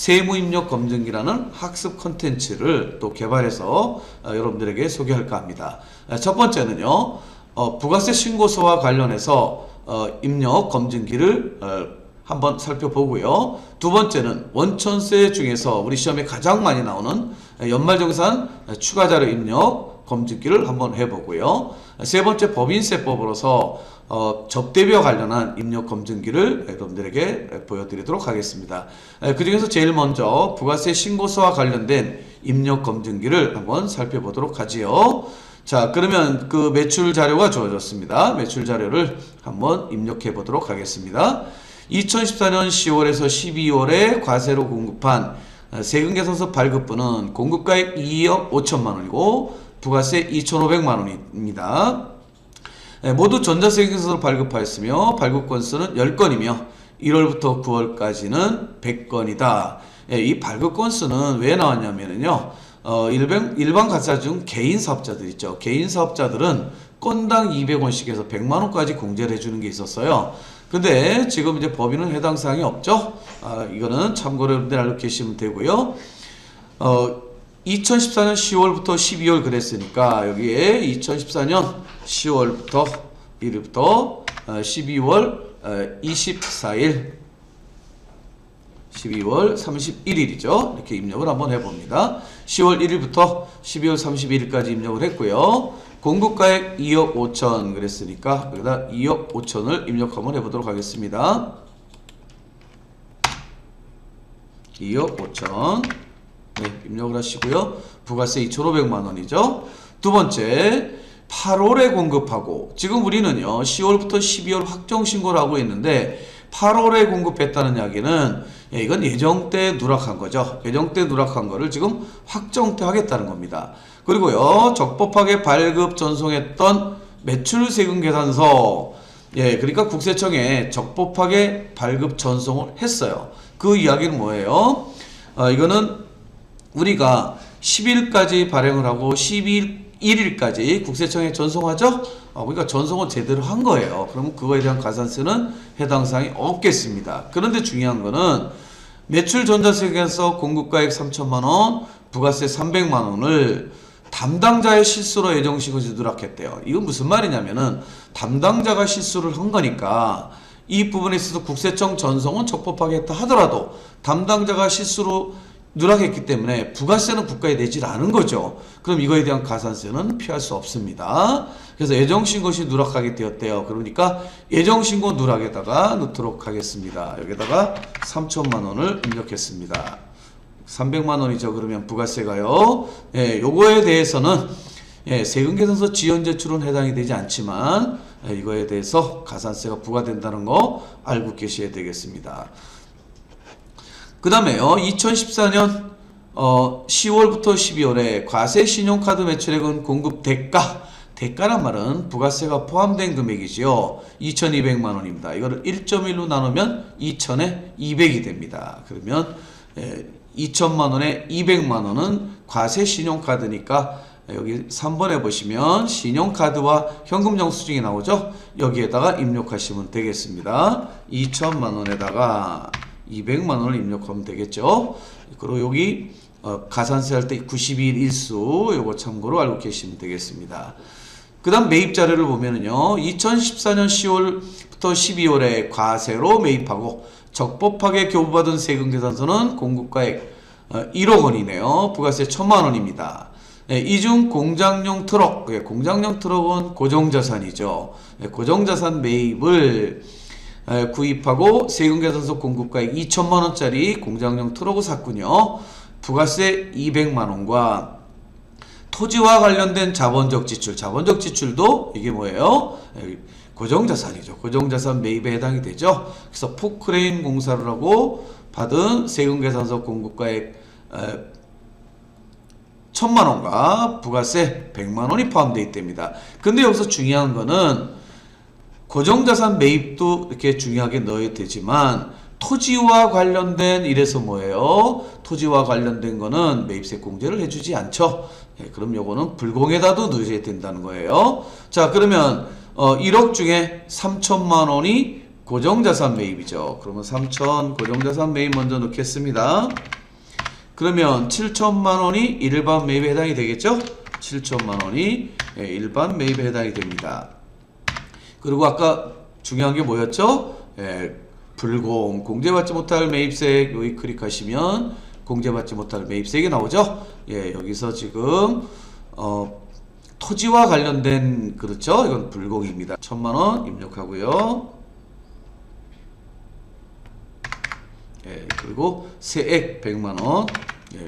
세무입력 검증기라는 학습 콘텐츠를 또 개발해서 여러분들에게 소개할까 합니다. 첫 번째는요, 부가세 신고서와 관련해서 입력 검증기를 한번 살펴보고요. 두 번째는 원천세 중에서 우리 시험에 가장 많이 나오는 연말정산 추가자료 입력 검증기를 한번 해보고요. 세 번째 법인세법으로서 접대비와 관련한 입력 검증기를 여러분들에게 보여드리도록 하겠습니다. 그 중에서 제일 먼저 부가세 신고서와 관련된 입력 검증기를 한번 살펴보도록 하지요. 자, 그러면 그 매출 자료가 주어졌습니다. 매출 자료를 한번 입력해 보도록 하겠습니다. 2014년 10월에서 12월에 과세로 공급한 세금계산서 발급분은 공급가액 2억 5천만 원이고 부가세 2,500만 원입니다. 모두 전자세금계산서를 발급하였으며 발급 건수는 10건이며 1월부터 9월까지는 100건이다. 이 발급 건수는 왜 나왔냐면요. 일반 가사 중 개인 사업자들 있죠. 개인 사업자들은 건당 200원씩 해서 100만 원까지 공제를 해주는 게 있었어요. 근데 지금 이제 법인은 해당 사항이 없죠. 이거는 참고로 여러분들 알고 계시면 되고요. 2014년 10월부터 12월 그랬으니까 여기에 2014년 10월부터 1일부터 12월 24일 12월 31일이죠. 이렇게 입력을 한번 해봅니다. 10월 1일부터 12월 31일까지 입력을 했고요. 공급가액 2억 5천 그랬으니까 여기다 2억 5천을 입력 한번 해보도록 하겠습니다. 2억 5천 입력을 하시고요. 부가세 2,500만 원이죠. 두 번째 8월에 공급하고 지금 우리는요 10월부터 12월 확정신고를 하고 있는데 8월에 공급했다는 이야기는 이건 예정 때 누락한 거죠. 예정 때 누락한 거를 지금 확정 때 하겠다는 겁니다. 그리고요 적법하게 발급 전송했던 매출세금 계산서 그러니까 국세청에 적법하게 발급 전송을 했어요. 그 이야기는 뭐예요? 이거는 우리가 10일까지 발행을 하고 1일까지 국세청에 전송하죠? 그러니까 전송을 제대로 한 거예요. 그러면 그거에 대한 가산세는 해당 사항이 없겠습니다. 그런데 중요한 거는 매출 전자세금에서 공급가액 3천만 원, 부가세 300만 원을 담당자의 실수로 예정신고시 누락했대요. 이건 무슨 말이냐면은 담당자가 실수를 한 거니까 이 부분에 있어서 국세청 전송은 적법하게 했다 하더라도 담당자가 실수로 누락했기 때문에 부가세는 국가에 내질 않은 거죠. 그럼 이거에 대한 가산세는 피할 수 없습니다. 그래서 예정신고시 누락하게 되었대요. 그러니까 예정신고 누락에다가 넣도록 하겠습니다. 여기다가 3천만 원을 입력했습니다. 300만 원이죠. 그러면 부가세가요. 요거에 대해서는 세금계산서 지연 제출은 해당이 되지 않지만 이거에 대해서 가산세가 부과된다는 거 알고 계셔야 되겠습니다. 그 다음에요 2014년 10월부터 12월에 과세 신용카드 매출액은 공급 대가란 말은 부가세가 포함된 금액이지요. 2,200만 원입니다. 이거를 1.1로 나누면 2,000에 200이 됩니다. 그러면 2천만 원에 200만 원은 과세 신용카드니까 여기 3번에 보시면 신용카드와 현금 영수증이 나오죠. 여기에다가 입력하시면 되겠습니다. 2천만 원에다가 200만 원을 입력하면 되겠죠. 그리고 여기 가산세 할 때 90일 일수 요거 참고로 알고 계시면 되겠습니다. 그 다음 매입 자료를 보면은요 2014년 10월부터 12월에 과세로 매입하고 적법하게 교부받은 세금 계산서는 공급가액 1억 원이네요. 부가세 1,000만 원입니다. 이중 공장용 트럭, 공장용 트럭은 고정자산이죠. 고정자산 매입을 구입하고 세금계산서 공급가액 2천만 원짜리 공장용 트럭을 샀군요. 부가세 200만 원과 토지와 관련된 자본적 지출, 자본적 지출도 이게 뭐예요? 고정자산이죠. 고정자산 매입에 해당이 되죠. 그래서 포크레인 공사를 하고 받은 세금계산서 공급가액 1,000만 원과 부가세 100만 원이 포함되어 있답니다. 근데 여기서 중요한 거는 고정자산 매입도 이렇게 중요하게 넣어야 되지만 토지와 관련된 이래서 뭐예요? 토지와 관련된 거는 매입세 공제를 해주지 않죠. 그럼 요거는 불공에다도 넣어야 된다는 거예요. 자, 그러면 1억 중에 3천만 원이 고정자산 매입이죠. 그러면 3천 고정자산 매입 먼저 넣겠습니다. 그러면 7천만 원이 일반 매입에 해당이 되겠죠? 7천만 원이 일반 매입에 해당이 됩니다. 그리고 아까 중요한 게 뭐였죠? 불공, 공제받지 못할 매입세액 여기 클릭하시면 공제받지 못할 매입세액이 나오죠? 여기서 지금 토지와 관련된 그렇죠? 이건 불공입니다. 1,000만 원 입력하고요. 그리고 세액 100만 원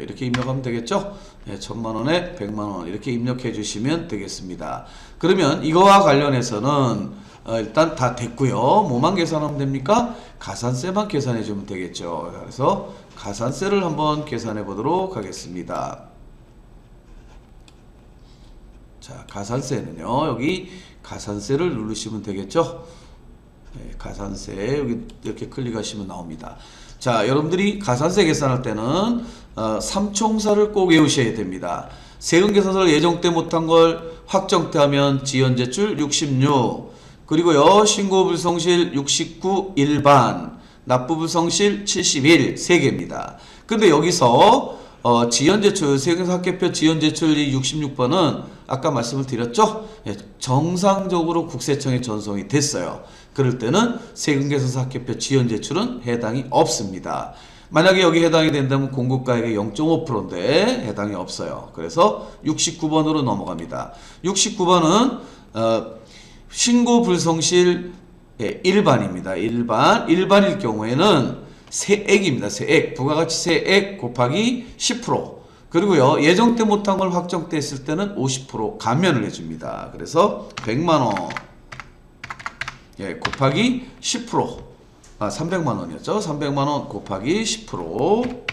이렇게 입력하면 되겠죠? 1,000만 원에 100만 원 이렇게 입력해 주시면 되겠습니다. 그러면 이거와 관련해서는 일단 다 됐고요. 뭐만 계산하면 됩니까? 가산세만 계산해 주면 되겠죠. 그래서 가산세를 한번 계산해 보도록 하겠습니다. 자, 가산세는요. 여기 가산세를 누르시면 되겠죠. 가산세 여기 이렇게 클릭하시면 나옵니다. 자, 여러분들이 가산세 계산할 때는 삼총사를 꼭 외우셔야 됩니다. 세금계산서를 예정때 못한 걸 확정때 하면 지연제출 66, 그리고요 신고불성실 69 일반, 납부불성실 71 3개입니다. 근데 여기서 지연제출, 세금사학계표 지연제출이 66번은 아까 말씀을 드렸죠? 정상적으로 국세청에 전송이 됐어요. 그럴 때는 세금계산서학계표 지연제출은 해당이 없습니다. 만약에 여기 해당이 된다면 공급가액의 0.5%인데 해당이 없어요. 그래서 69번으로 넘어갑니다. 69번은 신고불성실 일반입니다. 일반일 경우에는 세액입니다. 세액, 부가가치세액 곱하기 10%. 그리고요 예정때 못한 걸 확정때 했을 때는 50% 감면을 해줍니다. 그래서 100만원 곱하기 10%, 300만원이었죠. 300만원 곱하기 10%,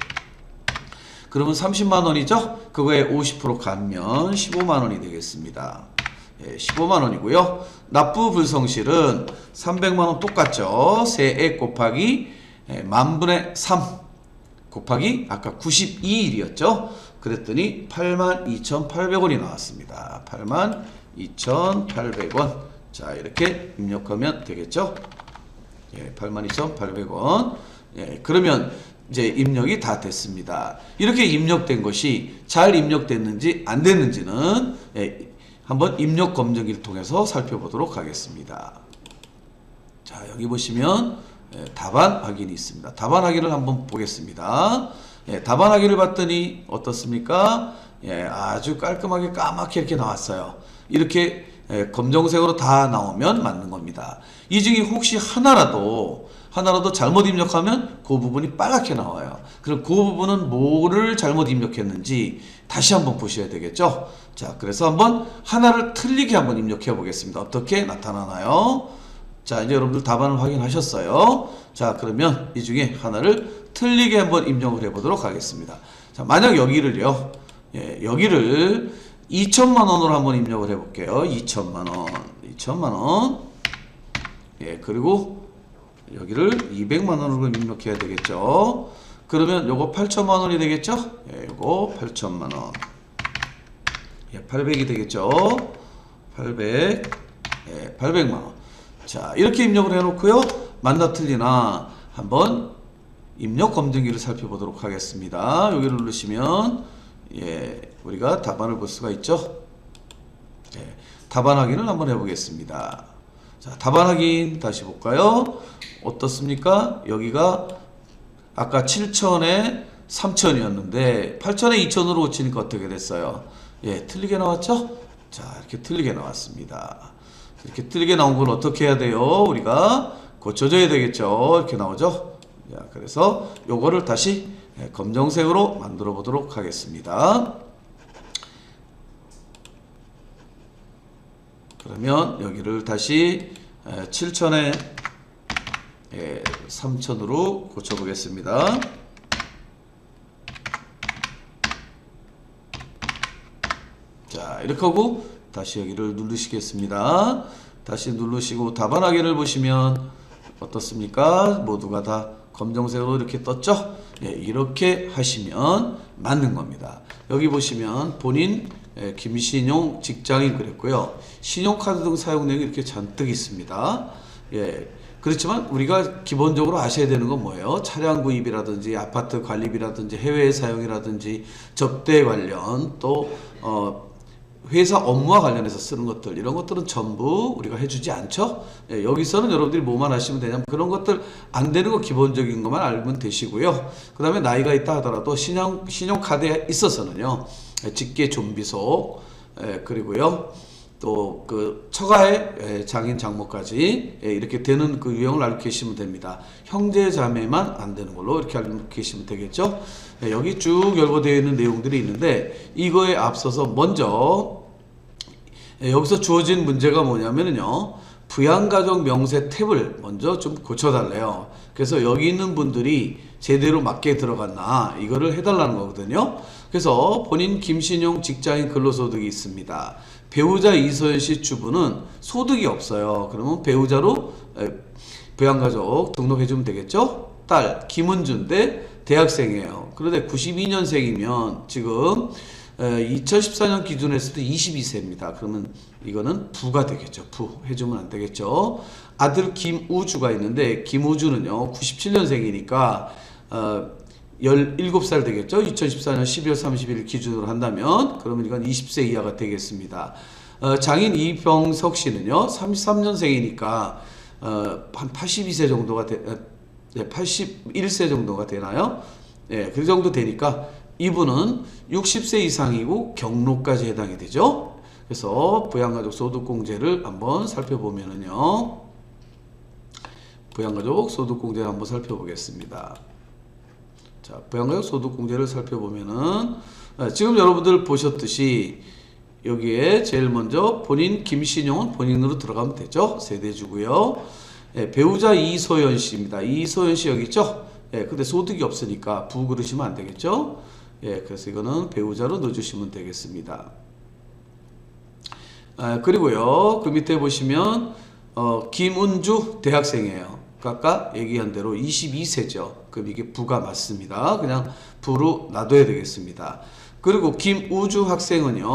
그러면 30만원이죠. 그거에 50% 감면 15만원이 되겠습니다. 15만원이고요 납부 불성실은 300만원 똑같죠. 세액 곱하기 만분의 3 곱하기 아까 92일이었죠. 그랬더니 82,800원이 나왔습니다. 82,800원. 자, 이렇게 입력하면 되겠죠. 82,800원. 그러면 이제 입력이 다 됐습니다. 이렇게 입력된 것이 잘 입력됐는지 안 됐는지는 한번 입력 검증기를 통해서 살펴보도록 하겠습니다. 자, 여기 보시면 답안 확인이 있습니다. 답안 확인을 한번 보겠습니다. 답안 확인을 봤더니 어떻습니까? 아주 깔끔하게 까맣게 이렇게 나왔어요. 이렇게 검정색으로 다 나오면 맞는 겁니다. 이 중에 혹시 하나라도 잘못 입력하면 그 부분이 빨갛게 나와요. 그럼 그 부분은 뭐를 잘못 입력했는지 다시 한번 보셔야 되겠죠. 자, 그래서 한번 하나를 틀리게 한번 입력해 보겠습니다. 어떻게 나타나나요? 자, 이제 여러분들 답안을 확인하셨어요. 자, 그러면 이 중에 하나를 틀리게 한번 입력을 해 보도록 하겠습니다. 자, 만약 여기를요, 여기를 2천만 원으로 한번 입력을 해 볼게요. 2천만 원. 그리고 여기를 200만 원으로 입력해야 되겠죠. 그러면 요거 8천만 원이 되겠죠? 요거 8천만 원. 800이 되겠죠? 800만 원. 자, 이렇게 입력을 해 놓고요. 맞나 틀리나 한번 입력 검증기를 살펴보도록 하겠습니다. 여기를 누르시면 우리가 답안을 볼 수가 있죠. 답안 확인을 한번 해보겠습니다. 자, 답안 확인 다시 볼까요? 어떻습니까? 여기가 아까 7천에 3천이었는데 8천에 2천으로 고치니까 어떻게 됐어요? 틀리게 나왔죠? 자, 이렇게 틀리게 나왔습니다. 이렇게 틀리게 나온 건 어떻게 해야 돼요? 우리가 고쳐줘야 되겠죠? 이렇게 나오죠? 자, 그래서 요거를 다시 검정색으로 만들어 보도록 하겠습니다. 그러면 여기를 다시 7천에 3천으로 고쳐 보겠습니다. 자, 이렇게 하고 다시 여기를 누르시겠습니다. 다시 누르시고 답안 확인을 보시면 어떻습니까? 모두가 다 검정색으로 이렇게 떴죠? 이렇게 하시면 맞는 겁니다. 여기 보시면 본인 김신용 직장인 그랬고요. 신용카드 등 사용 내역이 이렇게 잔뜩 있습니다. 그렇지만 우리가 기본적으로 아셔야 되는 건 뭐예요? 차량 구입이라든지 아파트 관리비라든지 해외 사용이라든지 접대 관련 또 회사 업무와 관련해서 쓰는 것들, 이런 것들은 전부 우리가 해주지 않죠. 예, 여기서는 여러분들이 뭐만 하시면 되냐면 그런 것들 안 되는 거 기본적인 것만 알면 되시고요. 그 다음에 나이가 있다 하더라도 신용카드에 있어서는요, 직계 좀비속, 그리고요 또 그 처가의 장인 장모까지 이렇게 되는 그 유형을 알고 계시면 됩니다. 형제 자매만 안 되는 걸로 이렇게 알고 계시면 되겠죠. 여기 쭉 열거되어 있는 내용들이 있는데, 이거에 앞서서 먼저 여기서 주어진 문제가 뭐냐면요, 부양가족 명세 탭을 먼저 좀 고쳐달래요. 그래서 여기 있는 분들이 제대로 맞게 들어갔나 이거를 해달라는 거거든요. 그래서 본인 김신용 직장인 근로소득이 있습니다. 배우자 이소연 씨 주부는 소득이 없어요. 그러면 배우자로 부양가족 등록해주면 되겠죠. 딸 김은준 대 대학생이에요. 그런데 92년생이면 지금 2014년 기준으로 했을 때 22세입니다. 그러면 이거는 부가 되겠죠. 부 해주면 안 되겠죠. 아들 김우주가 있는데, 김우주는요 97년생이니까 17살 되겠죠. 2014년 12월 30일 기준으로 한다면 그러면 이건 20세 이하가 되겠습니다. 장인 이병석 씨는요 33년생이니까 한 82세 정도가 81세 정도가 되나요? 예, 그 정도 되니까 이분은 60세 이상이고 경로까지 해당이 되죠. 그래서 부양가족 소득공제를 한번 살펴보면은요, 부양가족 소득공제를 한번 살펴보겠습니다. 자, 부양가족 소득공제를 살펴보면은 지금 여러분들 보셨듯이 여기에 제일 먼저 본인 김신용은 본인으로 들어가면 되죠. 세대주고요. 예, 배우자 이소연 씨입니다. 이소연 씨 여기 있죠. 예, 근데 소득이 없으니까 부 그러시면 안 되겠죠. 예, 그래서 이거는 배우자로 넣어주시면 되겠습니다. 그리고요, 그 밑에 보시면 김은주 대학생이에요. 아까 얘기한 대로 22세죠. 그럼 이게 부가 맞습니다. 그냥 부로 놔둬야 되겠습니다. 그리고 김우주 학생은요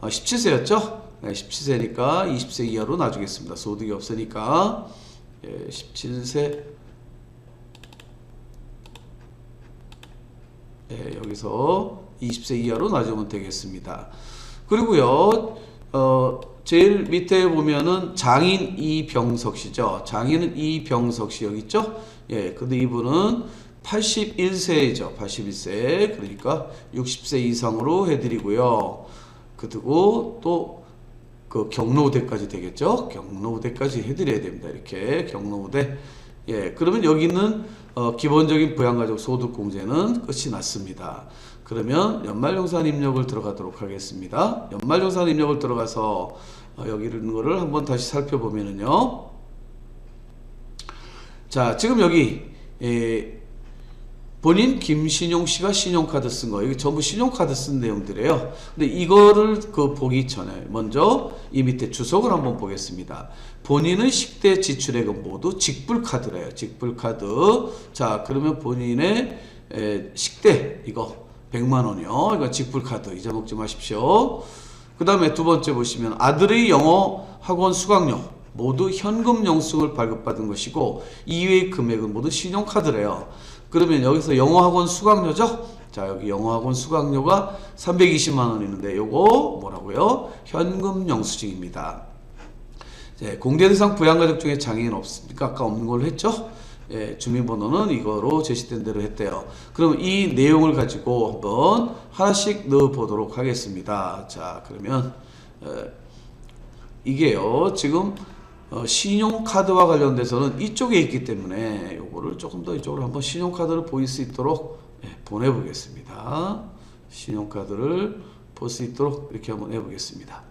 17세였죠. 17세니까 20세 이하로 놔주겠습니다. 소득이 없으니까 17세 여기서 20세 이하로 놔주면 되겠습니다. 그리고요 제일 밑에 보면은 장인 이병석 씨죠. 장인은 이병석 씨 여기 있죠. 예, 근데 이분은 81세이죠. 81세. 그러니까 60세 이상으로 해드리고요. 그리고 또 그 경로우대까지 되겠죠. 경로우대까지 해드려야 됩니다. 이렇게 경로우대. 예, 그러면 여기는 기본적인 부양가족 소득공제는 끝이 났습니다. 그러면 연말정산 입력을 들어가도록 하겠습니다. 연말정산 입력을 들어가서 여기 있는 거를 한번 다시 살펴보면은요. 자, 지금 여기 본인 김신용 씨가 신용카드 쓴 거, 이게 전부 신용카드 쓴 내용들이에요. 근데 이거를 보기 전에 먼저 이 밑에 주석을 한번 보겠습니다. 본인의 식대 지출액은 모두 직불카드래요. 직불카드. 자, 그러면 본인의 식대 이거 100만 원이요. 이거 직불카드 잊어먹지 마십시오. 그 다음에 두 번째 보시면 아들의 영어 학원 수강료 모두 현금 영수증을 발급받은 것이고 이외의 금액은 모두 신용카드래요. 그러면 여기서 영어학원 수강료죠? 자, 여기 영어학원 수강료가 320만 원 있는데 요거 뭐라고요? 현금 영수증입니다. 네, 공제대상 부양가족 중에 장애인 없습니까? 아까 없는 걸로 했죠? 예, 주민번호는 이거로 제시된 대로 했대요. 그럼 이 내용을 가지고 한번 하나씩 넣어 보도록 하겠습니다. 자, 그러면 이게요 지금 신용카드와 관련돼서는 이쪽에 있기 때문에 요거를 조금 더 이쪽으로 한번 신용카드를 보일 수 있도록 보내보겠습니다. 신용카드를 볼 수 있도록 이렇게 한번 해보겠습니다.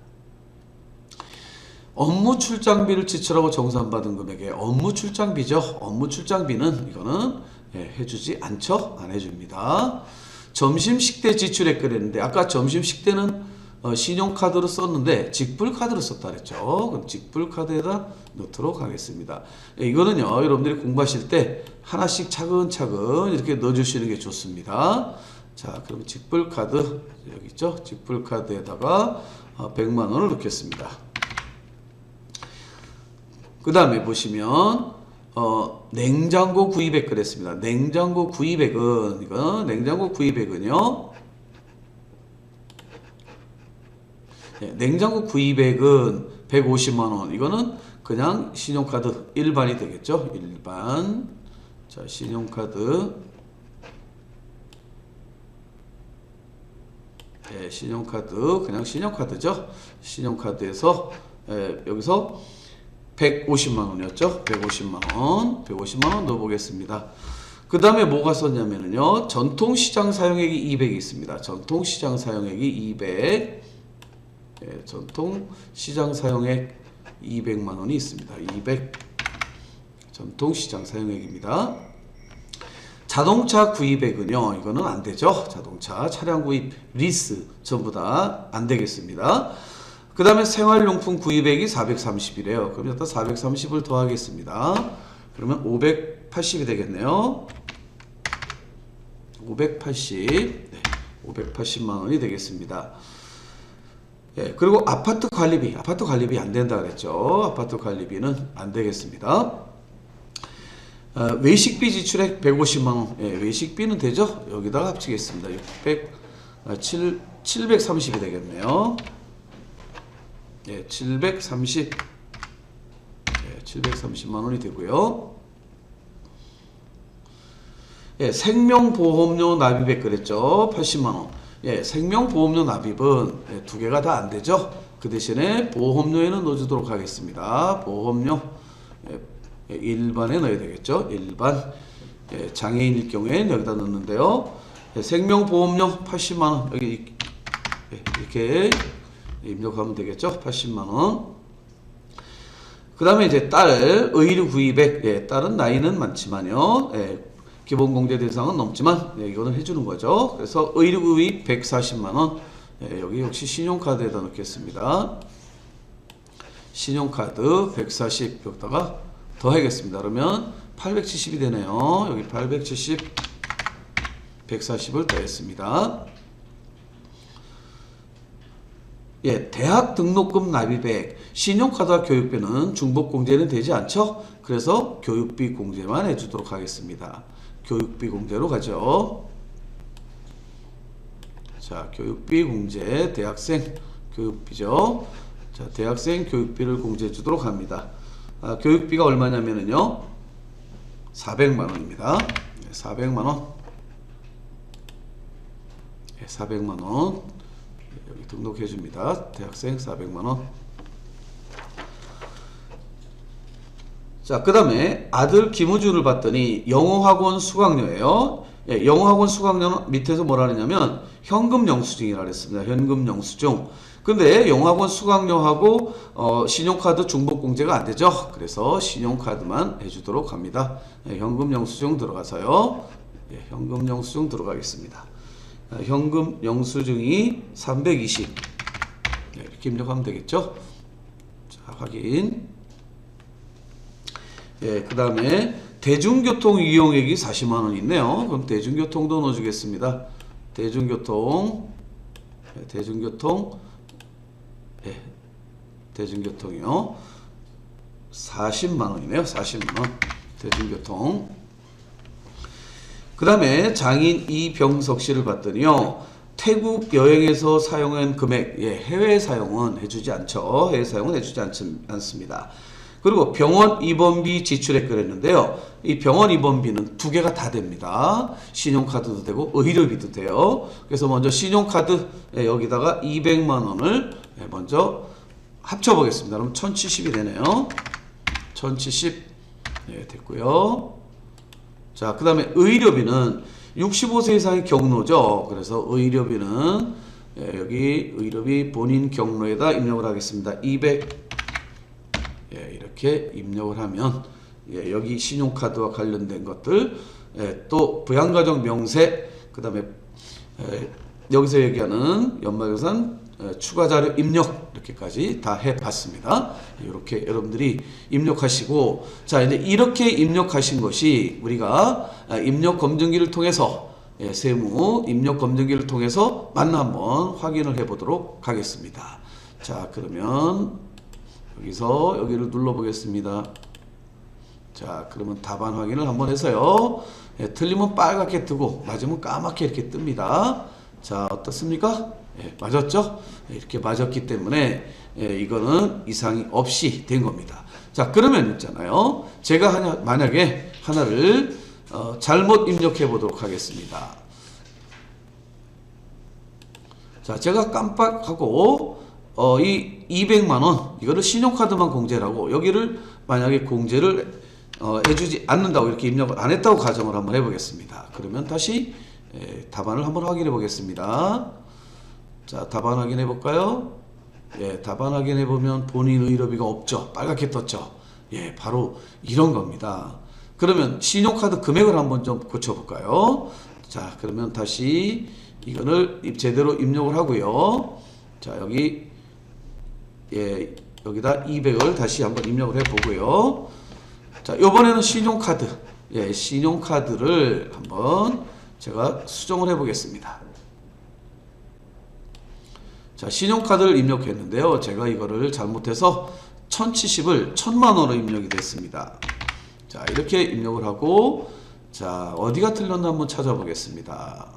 업무 출장비를 지출하고 정산받은 금액에 업무 출장비죠. 업무 출장비는 이거는 해주지 않죠. 안 해줍니다. 점심 식대 지출액 그랬는데 아까 점심 식대는 신용카드로 썼는데 직불카드로 썼다 그랬죠. 그럼 직불카드에다 넣도록 하겠습니다. 이거는요 여러분들이 공부하실 때 하나씩 차근차근 이렇게 넣어주시는 게 좋습니다. 자, 그럼 직불카드 여기 있죠. 직불카드에다가 100만 원을 넣겠습니다. 그 다음에 보시면 냉장고 구입액 그랬습니다. 냉장고 구입액은, 이거 냉장고 구입액은요. 냉장고 구입액은 150만원. 이거는 그냥 신용카드 일반이 되겠죠. 일반. 자, 신용카드. 네, 신용카드. 그냥 신용카드죠. 신용카드에서, 여기서 150만원이었죠. 150만원. 150만원 넣어보겠습니다. 그 다음에 뭐가 썼냐면요. 전통시장 사용액이 200이 있습니다. 전통시장 사용액이 200. 전통시장 사용액 200만원이 있습니다. 200 전통시장 사용액입니다. 자동차 구입액은요, 이거는 안 되죠. 자동차, 차량 구입, 리스 전부 다 안 되겠습니다. 그 다음에 생활용품 구입액이 430이래요. 그럼 일단 430을 더하겠습니다. 그러면 580이 되겠네요. 580, 네, 580만원이 되겠습니다. 예, 그리고 아파트 관리비 안 된다 그랬죠. 아파트 관리비는 안 되겠습니다. 외식비 지출액 150만원. 예, 외식비는 되죠. 여기다가 합치겠습니다. 730이 되겠네요. 예, 730만원이 되고요. 예, 생명보험료 납입액 그랬죠. 80만원. 예, 생명보험료 납입은 두 개가 다 안 되죠. 그 대신에 보험료에는 넣어주도록 하겠습니다. 보험료 일반에 넣어야 되겠죠. 일반. 예, 장애인일 경우에는 여기다 넣는데요. 예, 생명보험료 80만원 여기 이렇게 입력하면 되겠죠. 80만원. 그 다음에 이제 딸 의료 구입액. 예, 딸은 나이는 많지만요. 예, 기본공제 대상은 넘지만 이거는 해주는 거죠. 그래서 의료구입 140만원. 여기 역시 신용카드에다 넣겠습니다. 신용카드 140 여기다가 더하겠습니다. 그러면 870이 되네요. 여기 870 140을 더했습니다. 예, 대학 등록금 납입액, 신용카드와 교육비는 중복공제는 되지 않죠? 그래서 교육비 공제만 해주도록 하겠습니다. 교육비 공제로 가죠. 자, 교육비 공제, 대학생 교육비죠. 자, 대학생 교육비를 공제해 주도록 합니다. 교육비가 얼마냐면요. 400만원입니다. 400만원. 400만원. 여기 등록해 줍니다. 대학생 400만원. 자, 그 다음에 아들 김우주를 봤더니 영어학원 수강료예요. 예, 영어학원 수강료는 밑에서 뭐라 하냐면 현금 영수증이라 그랬습니다. 현금 영수증. 근데 영어학원 수강료하고 신용카드 중복공제가 안 되죠. 그래서 신용카드만 해주도록 합니다. 예, 현금 영수증 들어가서요. 예, 현금 영수증 들어가겠습니다. 현금 영수증이 320. 예, 이렇게 입력하면 되겠죠. 자, 확인. 예, 그 다음에 대중교통 이용액이 40만원 있네요. 그럼 대중교통도 넣어주겠습니다. 대중교통, 예, 대중교통이요. 40만원이네요. 40만원. 대중교통. 그 다음에 장인 이병석 씨를 봤더니요. 태국 여행에서 사용한 금액, 예, 해외 사용은 해주지 않죠. 해외 사용은 해주지 않습니다. 그리고 병원 입원비 지출액 그랬는데요. 이 병원 입원비는 두 개가 다 됩니다. 신용카드도 되고 의료비도 돼요. 그래서 먼저 신용카드 여기다가 200만원을 먼저 합쳐보겠습니다. 그럼 1070이 되네요. 1070 됐고요. 자, 그 다음에 의료비는 65세 이상의 경로죠. 그래서 의료비는 여기 의료비 본인 경로에다 입력을 하겠습니다. 200 이렇게 입력을 하면 여기 신용카드와 관련된 것들 또 부양가족 명세 그 다음에 여기서 얘기하는 연말予산 추가자료 입력 이렇게까지 다 해봤습니다. 이렇게 여러분들이 입력하시고 자 이제 이렇게 입력하신 것이 우리가 입력검증기를 통해서 세무 입력검증기를 통해서 만나 한번 확인을 해 보도록 하겠습니다. 자 그러면 여기서 여기를 눌러 보겠습니다. 자, 그러면 답안 확인을 한번 해서요. 예, 틀리면 빨갛게 뜨고 맞으면 까맣게 이렇게 뜹니다. 자, 어떻습니까? 예, 맞았죠? 예, 이렇게 맞았기 때문에 예, 이거는 이상이 없이 된 겁니다. 자, 그러면 있잖아요. 제가 만약에 하나를 잘못 입력해 보도록 하겠습니다. 자, 제가 깜빡하고 이 200만원 이거를 신용카드만 공제를 하고 여기를 만약에 공제를 해주지 않는다고 이렇게 입력을 안 했다고 가정을 한번 해보겠습니다. 그러면 다시 답안을 한번 확인해 보겠습니다. 자, 답안 확인해 볼까요? 예, 답안 확인해 보면 본인 의료비가 없죠. 빨갛게 떴죠. 예, 바로 이런 겁니다. 그러면 신용카드 금액을 한번 좀 고쳐볼까요? 자, 그러면 다시 이거를 제대로 입력을 하고요. 자, 여기 예, 여기다 200을 다시 한번 입력을 해 보고요. 자, 이번에는 신용카드. 예, 신용카드를 한번 제가 수정을 해 보겠습니다. 자, 신용카드를 입력했는데요. 제가 이거를 잘못해서 1070을 1000만원으로 입력이 됐습니다. 자, 이렇게 입력을 하고, 자, 어디가 틀렸나 한번 찾아보겠습니다.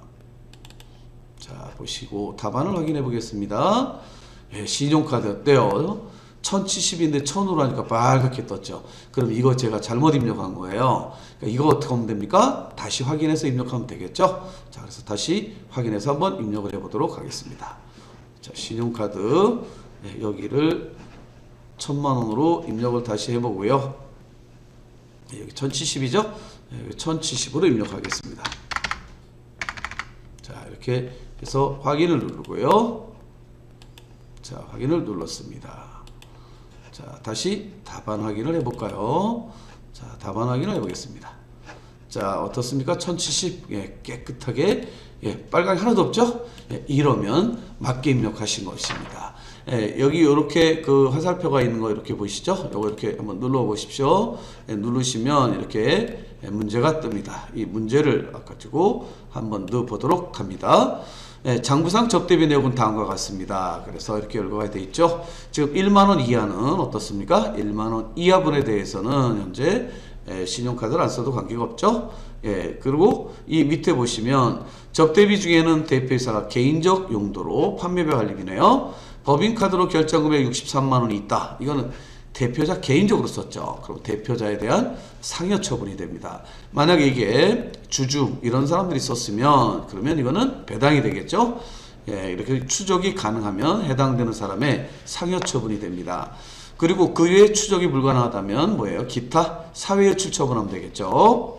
자, 보시고 답안을 확인해 보겠습니다. 예, 신용카드 어때요? 1070인데 1000으로 하니까 빨갛게 떴죠. 그럼 이거 제가 잘못 입력한 거예요. 그러니까 이거 어떻게 하면 됩니까? 다시 확인해서 입력하면 되겠죠? 자, 그래서 다시 확인해서 한번 입력을 해 보도록 하겠습니다. 자, 신용카드 예, 여기를 1000만원으로 입력을 다시 해보고요. 예, 여기 1070이죠? 예, 1070으로 입력하겠습니다. 자, 이렇게 해서 확인을 누르고요. 자, 확인을 눌렀습니다. 자, 다시 답안 확인을 해볼까요? 자, 답안 확인을 해보겠습니다. 자, 어떻습니까? 1070 예, 깨끗하게 예, 빨강이 하나도 없죠? 예, 이러면 맞게 입력하신 것입니다. 예, 여기 이렇게 그 화살표가 있는 거 이렇게 보이시죠? 요거 이렇게 한번 눌러 보십시오. 예, 누르시면 이렇게 예, 문제가 뜹니다. 이 문제를 가지고 한번 넣어 보도록 합니다. 예, 장부상 접대비 내역은 다음과 같습니다. 그래서 이렇게 열거가 되어 있죠. 지금 1만원 이하는 어떻습니까? 1만원 이하분에 대해서는 현재 신용카드를 안 써도 관계가 없죠. 예, 그리고 이 밑에 보시면 접대비 중에는 대표이사가 개인적 용도로 판매별 할인이네요. 법인카드로 결정금액 63만원이 있다. 이거는 대표자 개인적으로 썼죠. 그럼 대표자에 대한 상여 처분이 됩니다. 만약에 이게 주주 이런 사람들이 썼으면 그러면 이거는 배당이 되겠죠. 예, 이렇게 추적이 가능하면 해당되는 사람의 상여 처분이 됩니다. 그리고 그 외에 추적이 불가능하다면 뭐예요? 기타 사회유출 처분하면 되겠죠.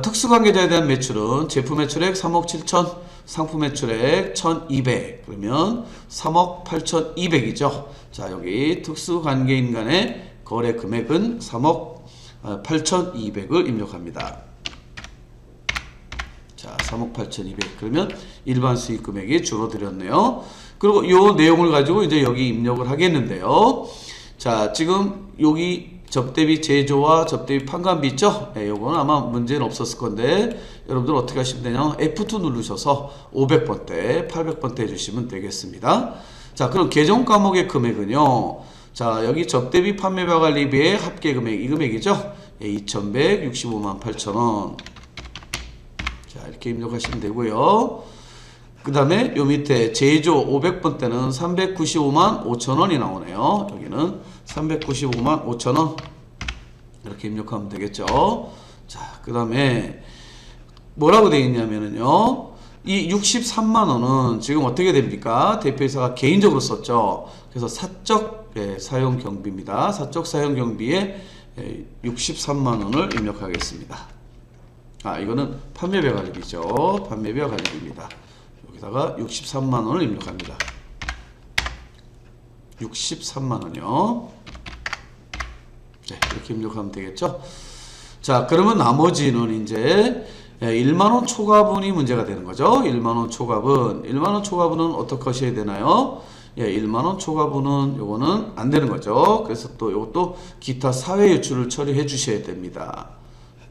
특수관계자에 대한 매출은 제품 매출액 3억 7천, 상품 매출액 1200, 그러면 3억 8200이죠. 자, 여기 특수관계인 간의 거래 금액은 3억 8200을 입력합니다. 자, 3억 8200, 그러면 일반 수익 금액이 줄어들었네요. 그리고 이 내용을 가지고 이제 여기 입력을 하겠는데요. 자, 지금 여기 접대비 제조와 접대비 판관비 있죠? 네, 요거는 아마 문제는 없었을 건데 여러분들 어떻게 하시면 되냐? F2 누르셔서 500번대, 800번대 해주시면 되겠습니다. 자, 그럼 계정 과목의 금액은요. 자, 여기 접대비 판매별 관리비의 합계 금액, 이 금액이죠? 예, 2165만 8천원. 자, 이렇게 입력하시면 되고요. 그 다음에 요 밑에 제조 500번대는 395만 5천원이 나오네요. 여기는 395만 5천원 이렇게 입력하면 되겠죠. 자, 그 다음에 뭐라고 되어 있냐면은요, 이 63만원은 지금 어떻게 됩니까? 대표이사가 개인적으로 썼죠. 그래서 사적 사용 경비입니다. 사적 사용 경비에 63만원을 입력하겠습니다. 아, 이거는 판매별 관리비죠. 판매별 관리비입니다. 여기다가 63만원을 입력합니다. 63만원이요. 네, 이렇게 입력하면 되겠죠. 자, 그러면 나머지는 이제 1만원 초과분이 문제가 되는 거죠. 1만원 초과분. 1만원 초과분은 어떻게 하셔야 되나요? 예, 1만원 초과분은 요거는 안 되는 거죠. 그래서 또 요것도 기타 사회 유출을 처리해 주셔야 됩니다.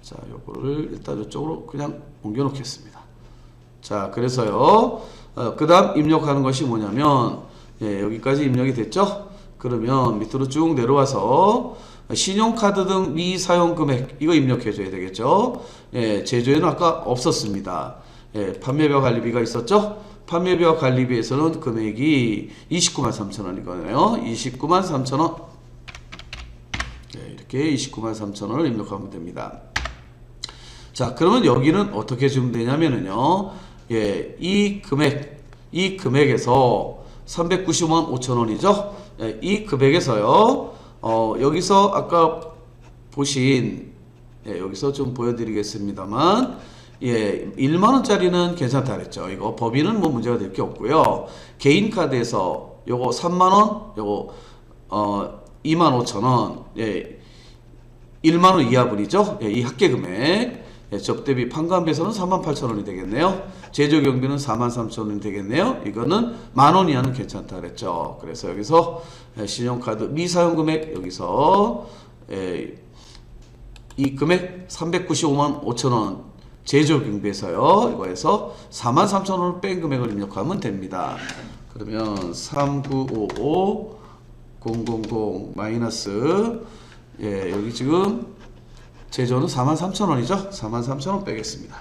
자, 요거를 일단 이쪽으로 그냥 옮겨 놓겠습니다. 자, 그래서 그 다음 입력하는 것이 뭐냐면, 예, 여기까지 입력이 됐죠? 그러면 밑으로 쭉 내려와서 신용카드 등 미사용 금액 이거 입력해 줘야 되겠죠. 예, 제조에는 아까 없었습니다. 예, 판매비와 관리비가 있었죠. 판매비와 관리비에서는 금액이 29만 3천 원이거든요. 29만 3천 원. 예, 이렇게 29만 3천 원을 입력하면 됩니다. 자, 그러면 여기는 어떻게 주면 되냐면은요. 예, 이 금액에서 390만 5천 원이죠. 예, 이 금액에서요. 여기서 아까 보신 여기서 좀 보여드리겠습니다만, 예, 1만 원짜리는 괜찮다 그랬죠. 이거 법인은 뭐 문제가 될 게 없고요. 개인 카드에서 요거 3만 원, 요거 2만 5천 원, 예, 1만 원 이하분이죠. 예, 이 합계 금액. 예, 접대비 판관비에서는 4만 8천 원이 되겠네요. 제조 경비는 4만 3천 원이 되겠네요. 이거는 만 원 이하는 괜찮다 그랬죠. 그래서 여기서 신용카드 미사용 금액 여기서 이 금액 395만 5천 원 제조 경비에서요. 이거에서 4만 3천 원을 뺀 금액을 입력하면 됩니다. 그러면 3955 000 마이너스 여기 지금 제조는 4만 3천 원이죠. 4만 3천 원 빼겠습니다.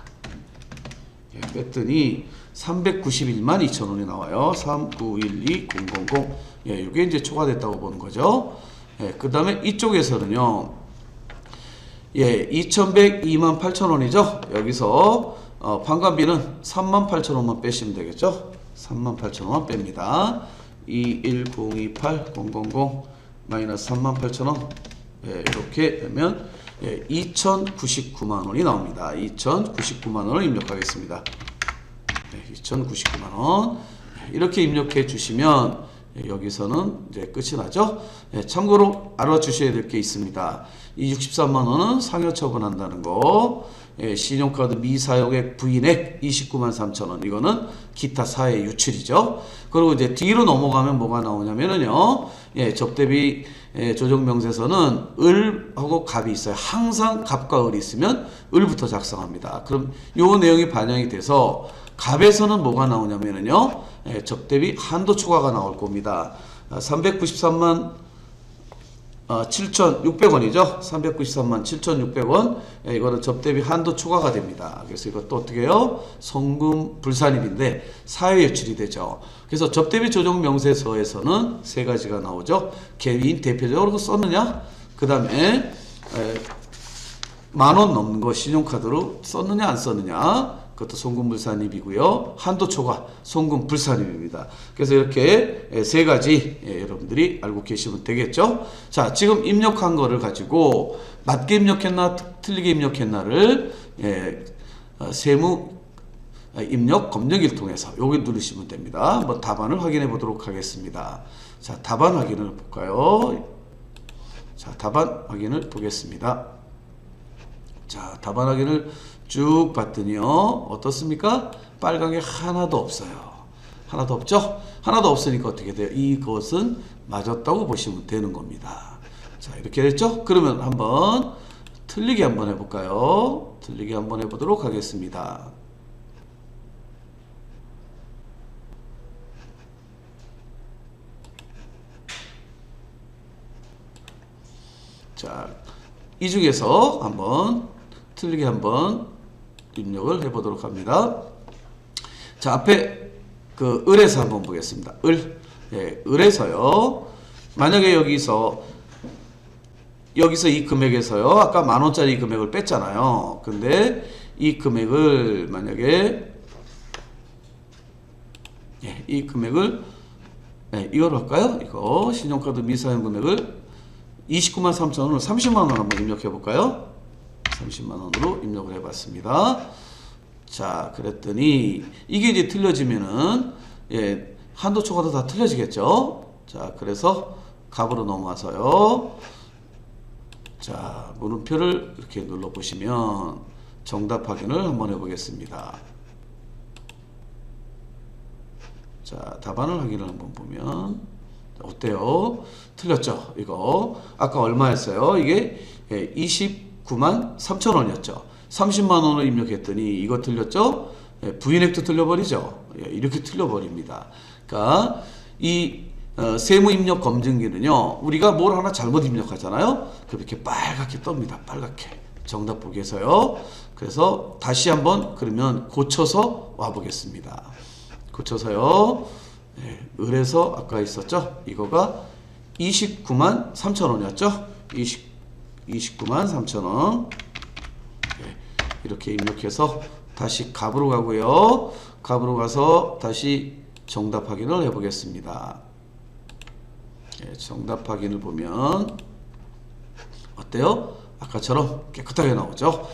예, 뺐더니 391만 2천 원이 나와요. 3912000. 예, 이게 이제 초과됐다고 보는 거죠. 예, 그 다음에 이쪽에서는요. 예, 2102만 8천 원이죠. 여기서 판관비는 3만 8천 원만 빼시면 되겠죠. 3만 8천 원만 뺍니다. 21028 마이너스 3만 8천 원. 예, 이렇게 되면 2,099만 원이 나옵니다. 2,099만 원을 입력하겠습니다. 2,099만 원. 이렇게 입력해 주시면 여기서는 이제 끝이 나죠. 참고로 알아주셔야 될 게 있습니다. 이 63만 원은 상여 처분한다는 거. 신용카드 미사용액 부인액 29만 3천 원. 이거는 기타 사회 유출이죠. 그리고 이제 뒤로 넘어가면 뭐가 나오냐면은요. 접대비 조정명세서는 을하고 갑이 있어요. 항상 갑과 을이 있으면 을부터 작성합니다. 그럼 요 내용이 반영이 돼서 갑에서는 뭐가 나오냐면은요. 접대비 한도 초과가 나올 겁니다. 393만 7,600원이죠. 393만 7,600원. 이거는 접대비 한도 초과가 됩니다. 그래서 이것도 어떻게 해요? 송금 불산입인데 사회유출이 되죠. 그래서 접대비 조정 명세서에서는 세 가지가 나오죠. 개인 대표적으로 썼느냐? 그 다음에 만 원 넘는 거 신용카드로 썼느냐 안 썼느냐? 그것도 송금불산입이고요. 한도 초과, 송금불산입입니다. 그래서 이렇게 세 가지 여러분들이 알고 계시면 되겠죠. 자, 지금 입력한 거를 가지고 맞게 입력했나 틀리게 입력했나를 세무 입력 검역기를 통해서 여기 누르시면 됩니다. 한번 답안을 확인해 보도록 하겠습니다. 자, 답안 확인을 볼까요? 자, 답안 확인을 보겠습니다. 자, 답안 확인을 쭉 봤더니요. 어떻습니까? 빨간 게 하나도 없어요. 하나도 없죠? 하나도 없으니까 어떻게 돼요? 이것은 맞았다고 보시면 되는 겁니다. 자, 이렇게 됐죠? 그러면 한번 틀리게 한번 해볼까요? 틀리게 한번 해보도록 하겠습니다. 자, 이 중에서 한번 틀리게 한번 입력을 해보도록 합니다. 자, 앞에 그 을에서 한번 보겠습니다. 을에서요. 만약에 여기서 이 금액에서요. 아까 만 원짜리 금액을 뺐잖아요. 근데 이 금액을 만약에 이 금액을 이거로 할까요? 이거 신용카드 미사용 금액을 29만 3천 원을 30만 원 한번 입력해 볼까요? 30만 원으로 입력을 해봤습니다. 자, 그랬더니 이게 이제 틀려지면은 한도 초과도 다 틀려지겠죠. 자, 그래서 갑으로 넘어와서요. 자, 물음표를 이렇게 눌러 보시면 정답 확인을 한번 해보겠습니다. 자, 답안을 확인을 한번 보면 어때요? 틀렸죠? 이거 아까 얼마였어요? 이게 29만 3천 원이었죠. 30만 원을 입력했더니 이거 틀렸죠? 부인액도 틀려버리죠. 이렇게 틀려버립니다. 그러니까 이 세무 입력 검증기는요, 우리가 뭘 하나 잘못 입력하잖아요. 그럼 이렇게 빨갛게 뜹니다. 빨갛게. 정답 보기에서요. 그래서 다시 한번 그러면 고쳐서 와 보겠습니다. 고쳐서요. 네, 을에서 아까 있었죠? 이거가 29만 3천 원이었죠? 29만 3천 원. 네, 이렇게 입력해서 다시 갑으로 가고요. 갑으로 가서 다시 정답 확인을 해 보겠습니다. 네, 정답 확인을 보면 어때요? 아까처럼 깨끗하게 나오죠?